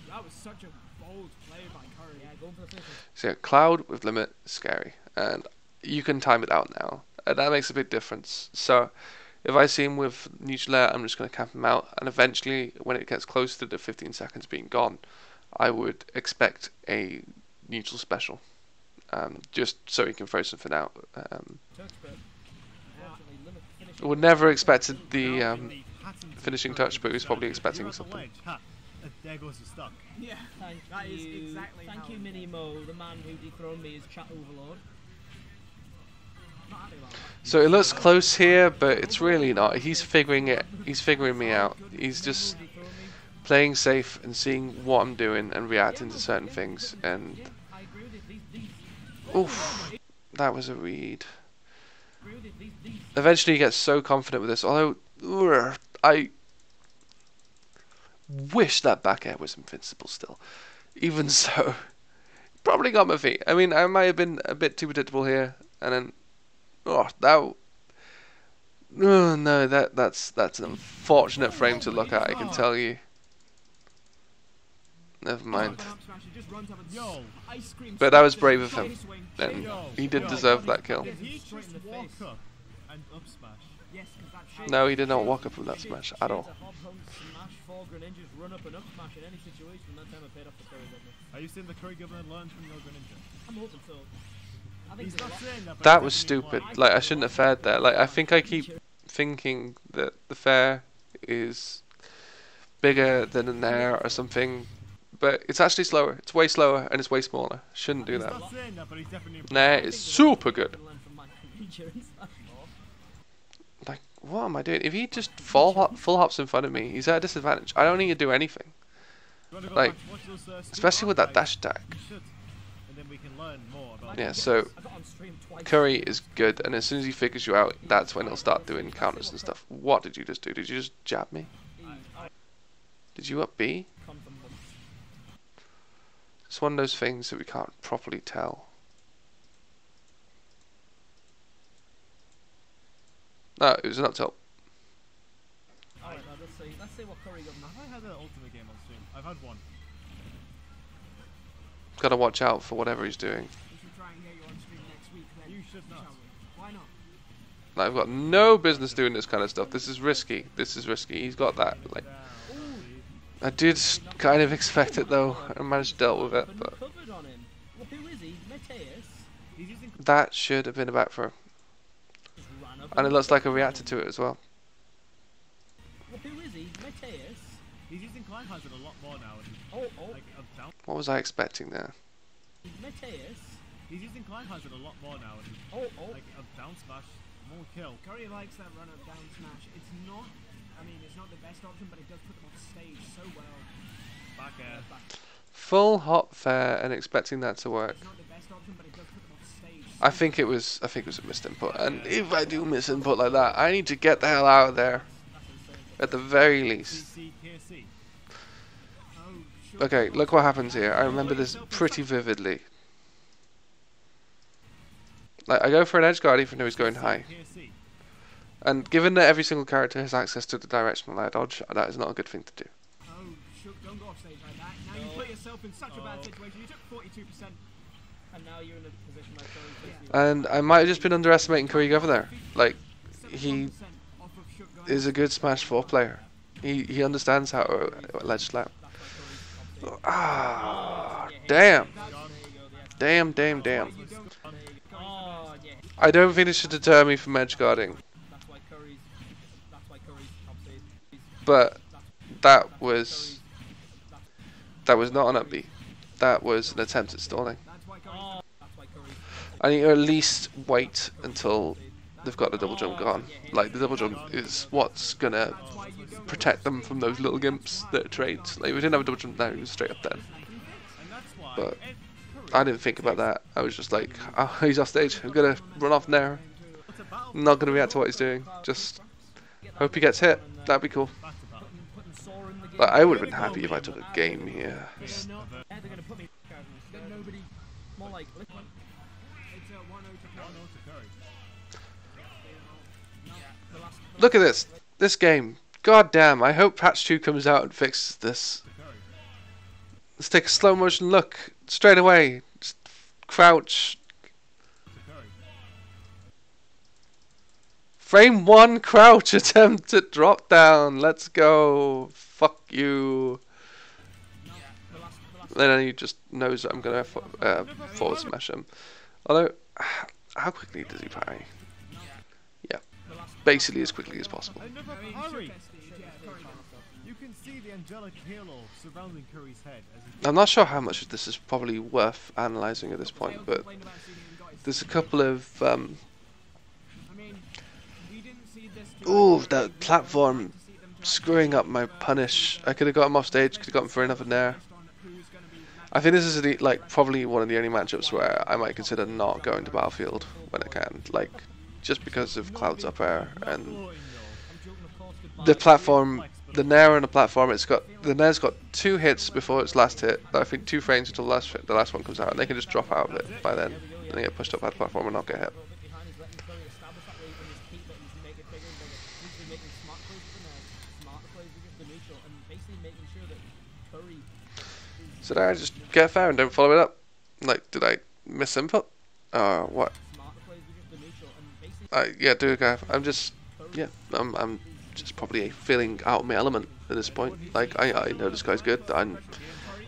That was such a bold play by Curry. Yeah, going for the finish. So yeah, Cloud with limit is scary, and you can time it out now, and that makes a big difference. So if I see him with neutral air, I'm just going to camp him out, and eventually, when it gets close to the 15 seconds being gone, I would expect a neutral special, just so he can throw something out. I would never expected the finishing touch, but he was probably expecting something. There goes the stuck. Yeah, that is exactly. Thank you, Minimo, the man who dethroned me as chat overlord. So it looks close here, but it's really not. He's figuring it. He's figuring me out. He's just playing safe and seeing what I'm doing and reacting to certain things. And oof, that was a read. Eventually, he gets so confident with this. Although I wish that back air was invincible still. Even so, probably got my feet. I mean, I might have been a bit too predictable here, and then no, that's an unfortunate frame to look at. I can tell you. Never mind. But that was brave of him, and he did deserve that kill. No, he did not walk up with that smash at all. Are you saying the Curry Governor learned from your Greninja? I'm hoping so. That was stupid. Like, I shouldn't have fared there. Like, I think I keep thinking that the fair is bigger than an air or something, but it's actually slower. It's way slower and it's way smaller. Shouldn't do that. Nair is super good. Like, what am I doing? If he just full hops in front of me, he's at a disadvantage. I don't need to do anything. Like, especially with that dash attack. Yeah, so Curry is good, and as soon as he figures you out, that's when he'll start doing counters and stuff. What did you just do? Did you just jab me? Did you up B? It's one of those things that we can't properly tell. No, it was an up tilt. Alright, let's see what Curry got. Have I had an ultimate game on stream? I've had one. Gotta watch out for whatever he's doing. You should not. Why not? Like, I've got no business doing this kind of stuff. This is risky. This is risky. He's got that. Like, I did kind of expect it though. I managed to deal with it, but that should have been a back throw. And it looks like I reacted to it as well. He's using Climb Hazard a lot more now. Like, What was I expecting there? He's using Climb Hazard a lot more now. Like a down smash, more kill. Curry likes that run up down smash. It's not. I mean, it's not the best option, but it does put them off stage so well. Back air. Full hop fair and expecting that to work. It's not the best option, but it does put them off stage. I think it was a missed input, and if I do miss input like that, I need to get the hell out of there. At the very least. KC. Okay, look what happens here. I remember this pretty vividly. Like, I go for an edge guard even though he's going high. KC. And given that every single character has access to the directional air dodge, that is not a good thing to do. Oh, ShOok, don't go off stage like that. Now you put yourself in such a bad situation. You took 42%. And now you're in a position like And I might have just been underestimating Curry over there. Like, he Off of ShOok going. is a good Smash 4 player. He understands how to ledge slap. Ah, damn. Damn, damn, damn. Oh, yeah. I don't think it should deter me from edge guarding, That's why Curry's top stage. but that was not an up B. That was an attempt at stalling. That's why Oh, that's why Curry's. I need to at least wait until they've got the double jump gone. Like, the double jump is what's gonna protect them from those little gimps that are trades. Like, if we didn't have a double jump now, he was straight up dead. And that's why But I didn't think about that. I was just like, oh, he's off stage. I'm gonna run off there. I'm not gonna react to what he's doing. Just hope he gets hit. That'd be cool. Putting Sora in the game. But I would have been happy if I took a game here. They're gonna put me Then nobody. more like It's a 1-0 to Curry. 1-0 to Curry. Look at this. This game. God damn. I hope patch 2 comes out and fixes this. To Curry. Let's take a slow motion look. Straight away. Just crouch. To Curry. Frame 1 crouch attempt at drop down. Let's go. Fuck you. Then he just knows that I'm going to forward smash him. Although, how quickly does he parry? Yeah. Basically as quickly as possible. Another parry. You can see the angelic halo surrounding Curry's head as he I'm not sure how much of this is probably worth analysing at this point, but there's a couple of... I mean, we didn't see this. Ooh, that platform screwing up my punish. I could have got him off stage, could have got him for another nair. I think this is like probably one of the only matchups where I might consider not going to Battlefield when I can, like just because of Cloud's up air and the platform, the nair on the platform. The nair's got 2 hits before its last hit. I think 2 frames until the last one comes out, and they can just drop out of it by then and they get pushed up by the platform and not get hit. So did I just get fair and don't follow it up? Like, did I miss input? What? Yeah, do it. I'm just, yeah, I'm just probably feeling out of my element at this point. Like, I know this guy's good. I'm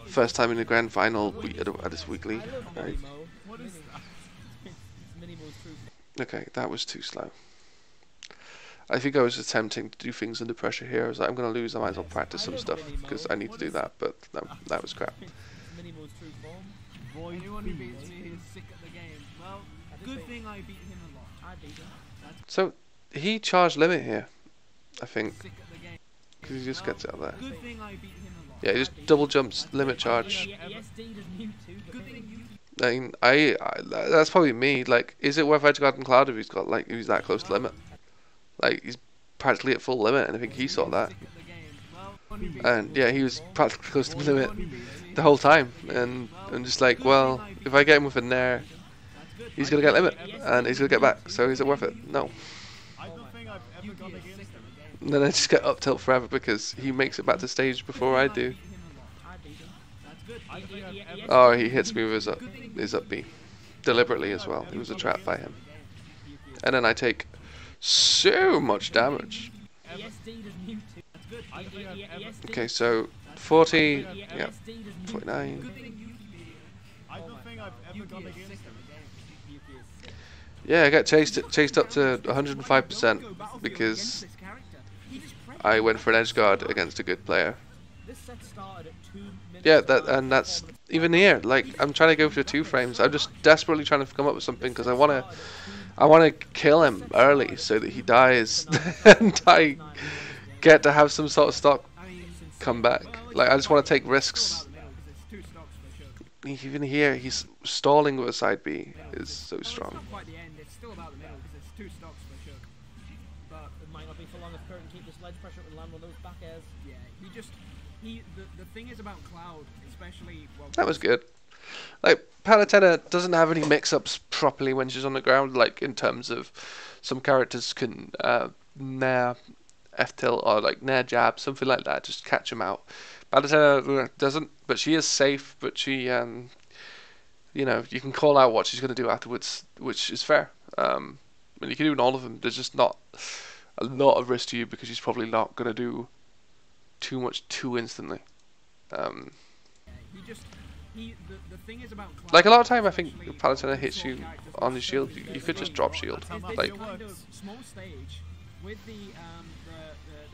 first time in the grand final at this weekly. Right? Okay, that was too slow. I think I was attempting to do things under pressure here. I was like, I'm going to lose, I might as well practice some stuff, because I need to do that, but no, that was crap. Anyone who beats me is sick at the game. Well, good thing I beat him a lot. I beat him. So, he charged limit here, I think, Sick at the game. because he just gets out there. Good thing I beat him a lot. Yeah, he just double jumps limit charge. Good thing you. I mean, that's probably me. Like, is it worth edge guarding Cloud if he's got, like, he's that close to limit? Like, he's practically at full limit, and I think he saw that. And yeah, he was practically close to the limit the whole time. And I'm just like, well, if I get him with a nair, he's going to get limit, and he's going to get back. So is it worth it? No. I don't think I've ever gone against him. And then I just get up tilt forever because he makes it back to stage before I do. I don't think I've ever Oh, he hits me with his up B. Deliberately as well. It was a trap by him. And then I take so much damage. Okay, so 40, yeah, 49. I don't think I've ever gone against him. Yeah, I got chased up to 105% because I went for an edge guard against a good player. Yeah, that's even here. Like, I'm trying to go for 2 frames. I'm just desperately trying to come up with something because I wanna kill him early so that he dies, and I get to have some sort of stock I mean, come back. Like, I just want to take risks. about the middle because there's 2 stocks for ShOok. Even here, he's stalling with a side B is so It's strong. not quite the end. It's still about the middle because there's 2 stocks for ShOok. But It might not be for long if Kurt can keep this ledge pressure and land on those back airs. yeah, the thing is about Cloud, especially well. That was good. Like, Palutena doesn't have any mix-ups properly when she's on the ground, like in terms of some characters can nair F-tilt or like nair jab, something like that, just catch him out. Palutena doesn't, but she is safe, but she, you know, you can call out what she's going to do afterwards, which is fair. And you can do in all of them. There's just not a lot of risk to you because she's probably not going to do too much too instantly. The thing is about Cloud, Like a lot of time, I think Palutena hits you on the shield. You could just drop shield. is Like, this kind of small stage with the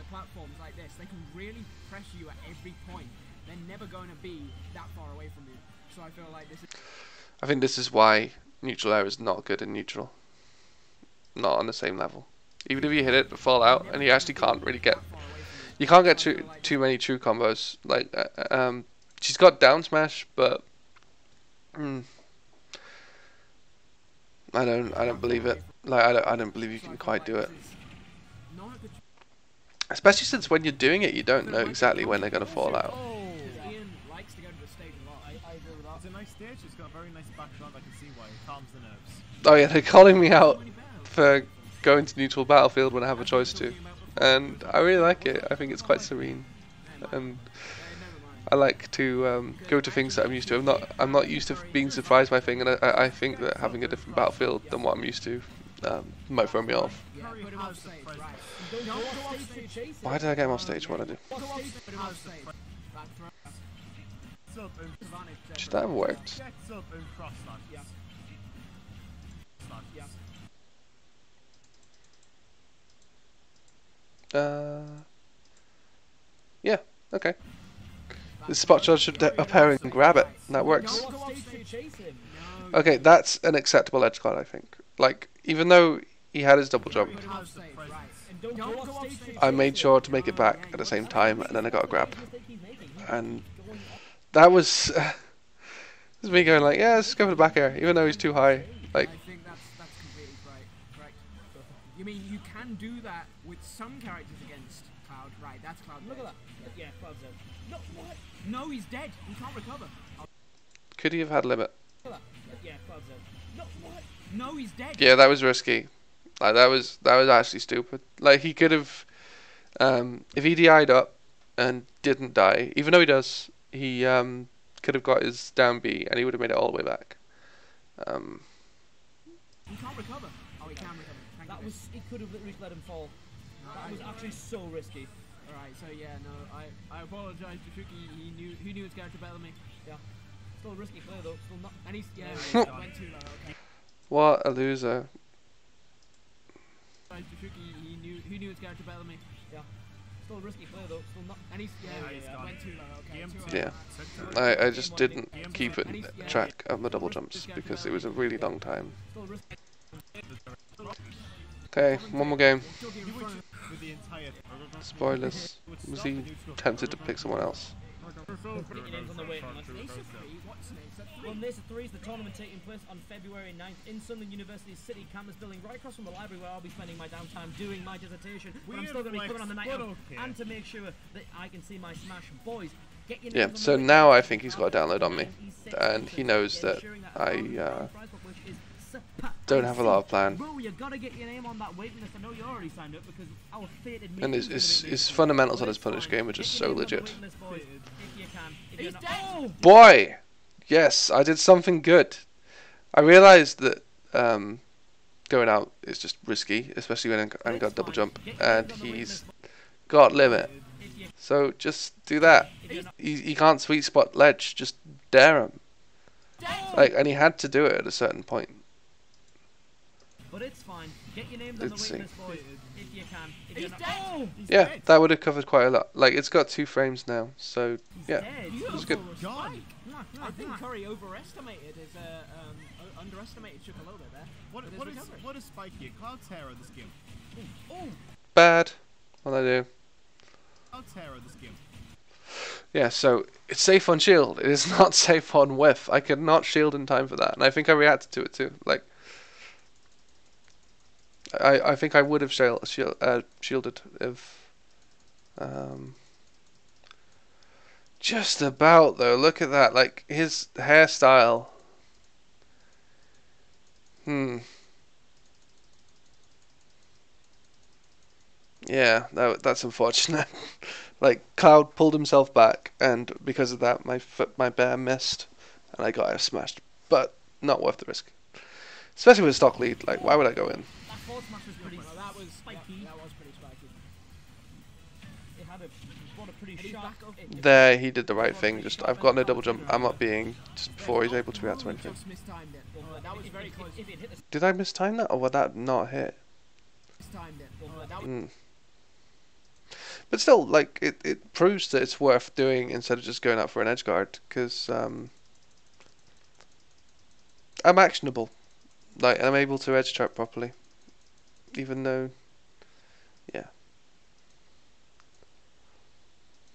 platforms like this, they can really pressure you at every point. They're never going to be that far away from you. So I feel like this is. I think this is why neutral air is not good in neutral. Not on the same level. Even if you hit it, fall out, and you actually can't really get. You can't get too many true combos. Like, she's got down smash, but I don't believe it. Like, I don't believe you can quite do it. Especially since when you're doing it, you don't know exactly when they're gonna fall out. Ian likes to go to the stage a lot. I agree with that. It's a nice stage. It's got a very nice background. I can see why. It calms the nerves. Oh yeah, they're calling me out for going to neutral battlefield when I have a choice to, and I really like it. I think it's quite serene, and I like to go to things that I'm used to. I'm not used to being surprised by things, and I think that having a different battlefield than what I'm used to might throw me off. Put him off stage, right. Don't go off stage to chase him. Why did I get him off stage? What did I do? Put him off stage. Back throw. Gets up and Advantage. Should that have worked? gets up and cross slash. Yeah. Yeah. Yeah. Okay. The spot charge should up air and grab it. And that works. Go off stage to chase him. Okay, that's an acceptable edge guard, I think. Like, even though he had his double jump, Put him off stage, right. And don't go off stage to I chase made him. sure to make it back at the same time, and then I got a grab. Mistake he's making. And that was this is me going like, yeah, let's go for the back air, even though he's too high. Like, I think that's completely right. Correct. You mean you can do that with some characters against Cloud, right? That's Cloud. Look at dead. that. Yeah, Cloud's out. No, what? No, he's dead. He can't recover. could he have had limit? Look at that. Yeah, Cloud's out. No, what? No, he's dead. Yeah, that was risky. Like, that was actually stupid. Like, he could have, if he DI'd up and didn't die, even though he does, he could have got his down B and he would have made it all the way back. He can't recover. Oh, he can recover. Thank That you. was. It could have literally let him fall. That was actually so risky. Alright, so yeah, no, I apologize to Shuki. He knew his character better than me. Yeah. Still a risky play though. Still not. And he's yeah, Yeah, he went too low. Okay. What a loser. To Shuki, he knew his character better than me. Yeah. Still a risky play though. Still not. And he's Yeah, went too low. Okay. Game too two. low. Yeah. I just didn't keep it track of the double jumps because it was a really long time. Still risky. Okay, one more game. Still giving You were front. with the entire. Spoilers. Was he tempted to pick someone else? Putting your names on the waiting list. Ace of three. What's next? At Well, three. Mesa 3 is the tournament taking place on February 9th in Sunderland University's City Campus building right across from the library where I'll be spending my downtime doing my dissertation. But I'm still going to be Weird coming on the night flex, out but okay. and to make sure that I can see my Smash boys. Get your Yeah, names on so the waiting now list. I think he's got a download on me, and he knows that I don't have a lot of plan. Bro, you gotta get your name on that waiting list. I know you already signed up because our fated And meeting is his fundamentals on his punish game are just so legit. He's dead. Oh! Boy! Yes, I did something good. I realised that going out is just risky, especially when I got double jump, and he's got limit. So just do that. He can't sweet spot ledge, just dare him. Like, and he had to do it at a certain point. But it's fine. Get your names on the Let's waiting see. list, boys, if you can. If you're not, oh! Yeah, that would have covered quite a lot. Like, it's got 2 frames now, so yeah, Dead. it was good. God. I think Curry overestimated his underestimated Shuka a little bit there. What is spiky? Cloud Terror this game. Bad. What I do? terror of this game. Yeah, so it's safe on shield. It is not safe on whiff. I could not shield in time for that, and I think I reacted to it too. Like, I think I would have shielded if, just about though. Look at that, like his hairstyle. Yeah, that's unfortunate. Like Cloud pulled himself back, and because of that, my bear missed, and I got air smashed. But not worth the risk, especially with a stock lead. Like, why would I go in? That forward smash was pretty spiky. That was pretty spiky. It had a pretty sharp. There, he did the right thing. Just I've got no double jump. I'm up being just before he's able to react to anything. Did I mistime that, or would that not hit? But still, like it proves that it's worth doing instead of just going out for an edge guard, because I'm actionable, like, and I'm able to edge trap properly, even though, yeah.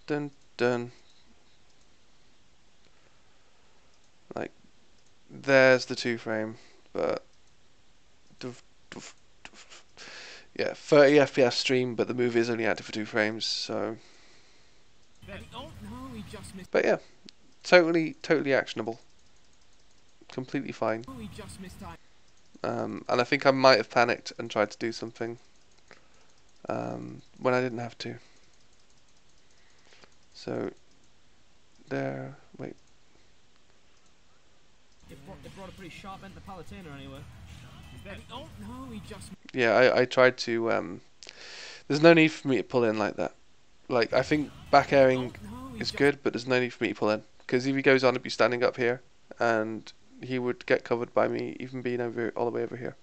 Dun dun. Like, there's the 2-frame, but yeah, 30 FPS stream, but the movie is only active for 2 frames, so. But yeah, totally actionable, completely fine. And I think I might have panicked and tried to do something when I didn't have to. So there, wait. It brought a pretty sharp end to Palutena anyway. Yeah, I tried to. There's no need for me to pull in like that. Like, I think back airing is good, but there's no need for me to pull in, because if he goes on, he'd be standing up here, and he would get covered by me, even being all the way over here.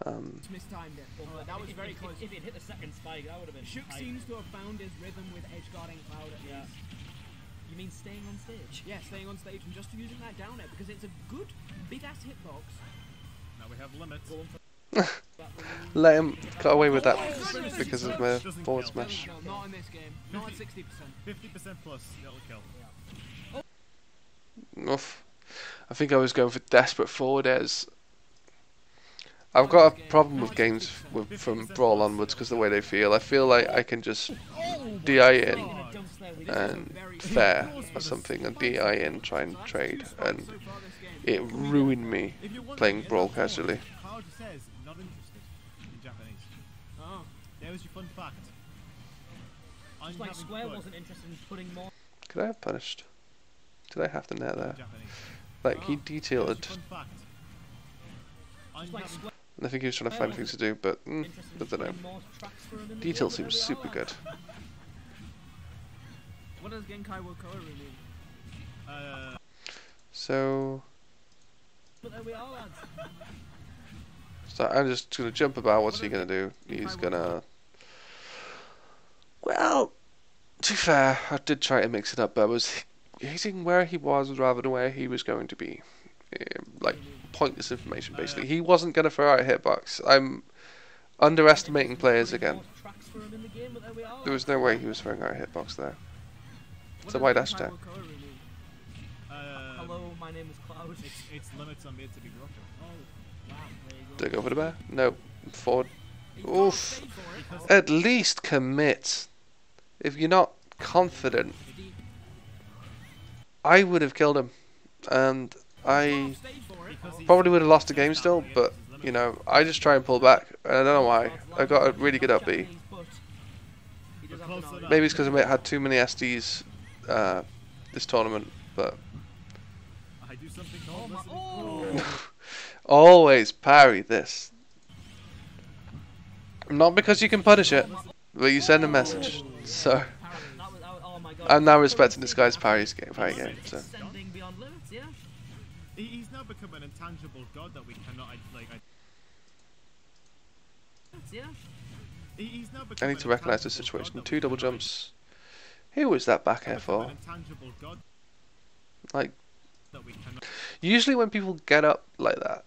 Mistimed it. That was very close. If it hit the second spike, that would have been. ShOok seems to have found his rhythm with edge guarding Cloud at least. You mean staying on stage? Yeah, staying on stage and just using that down air, because it's a good big ass hitbox. Now we have limits. Let him got away with that because of my forward smash. No, not in this game. Not at 60%. 50% plus, that'll kill. Oof. I think I was going for desperate forward airs. I've got a problem with games from Brawl onwards because the way they feel. I feel like I can just DI in and fair or something, and DI in, try and trade, and it ruined me playing Brawl casually. Cloud says not interested in Japanese. Oh. There was your fun fact. I'm Just like having Square fun wasn't interested in putting more. Could I have punished? Did I have to net there? in Japanese. Like, he detailed. Fun fact. I'm Just like having Square I think he was trying to find things to do, but I interested in don't know. putting more tracks for him in the Detail game, but seems there we super are, good. What does Genkai Wakoru mean? So But there we are, lads. I'm just gonna jump about. What's he gonna do? He's gonna. Well, to be fair, I did try to mix it up, but I was hitting where he was rather than where he was going to be. Like pointless information, basically. He wasn't gonna throw out a hitbox. I'm underestimating players again. More tracks for him in the game, but there we are. There was no way he was throwing out a hitbox there. It's a wide dash attack. Hello, my name is Cloud. It's limits on mid to be broken. Oh, wow, there you go. Did I go for the bear? No. Forward. Oof. At least commit. If you're not confident, I would have killed him, and I probably would have lost the game still. But you know, I just try and pull back, and I don't know why. I got a really good up B. Maybe it's because I had too many SDs this tournament, but I do something called always parry this. Not because you can punish it, but you send a message. So I'm now respecting this guy's parry game. So. He's now become an intangible god that we cannot He's now I need to recognize the situation. 2 double jumps. Who was that back air for? Like, usually when people get up like that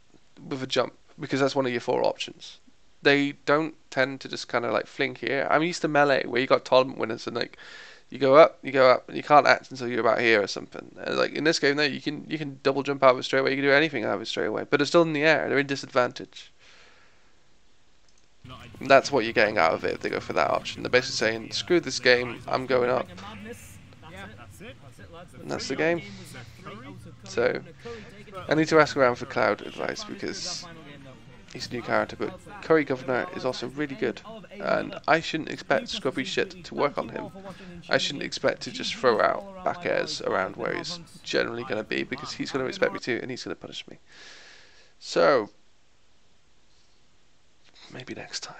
with a jump, because that's one of your 4 options, they don't tend to just kind of like fling here. I'm used to melee where you got tournament winners and like you go up, and you can't act until you're about here or something. And like in this game, though, you can double jump out of it straight away. You can do anything out of it straight away, but it's still in the air. They're in disadvantage. And that's what you're getting out of it if they go for that option. They're basically saying, screw this game, I'm going up. And that's the game. So, I need to ask around for Cloud advice because he's a new character, but Curry Governor is also really good. And I shouldn't expect scrubby shit to work on him. I shouldn't expect to just throw out back airs around where he's generally going to be because he's going to expect me to and he's going to punish me. So, maybe next time.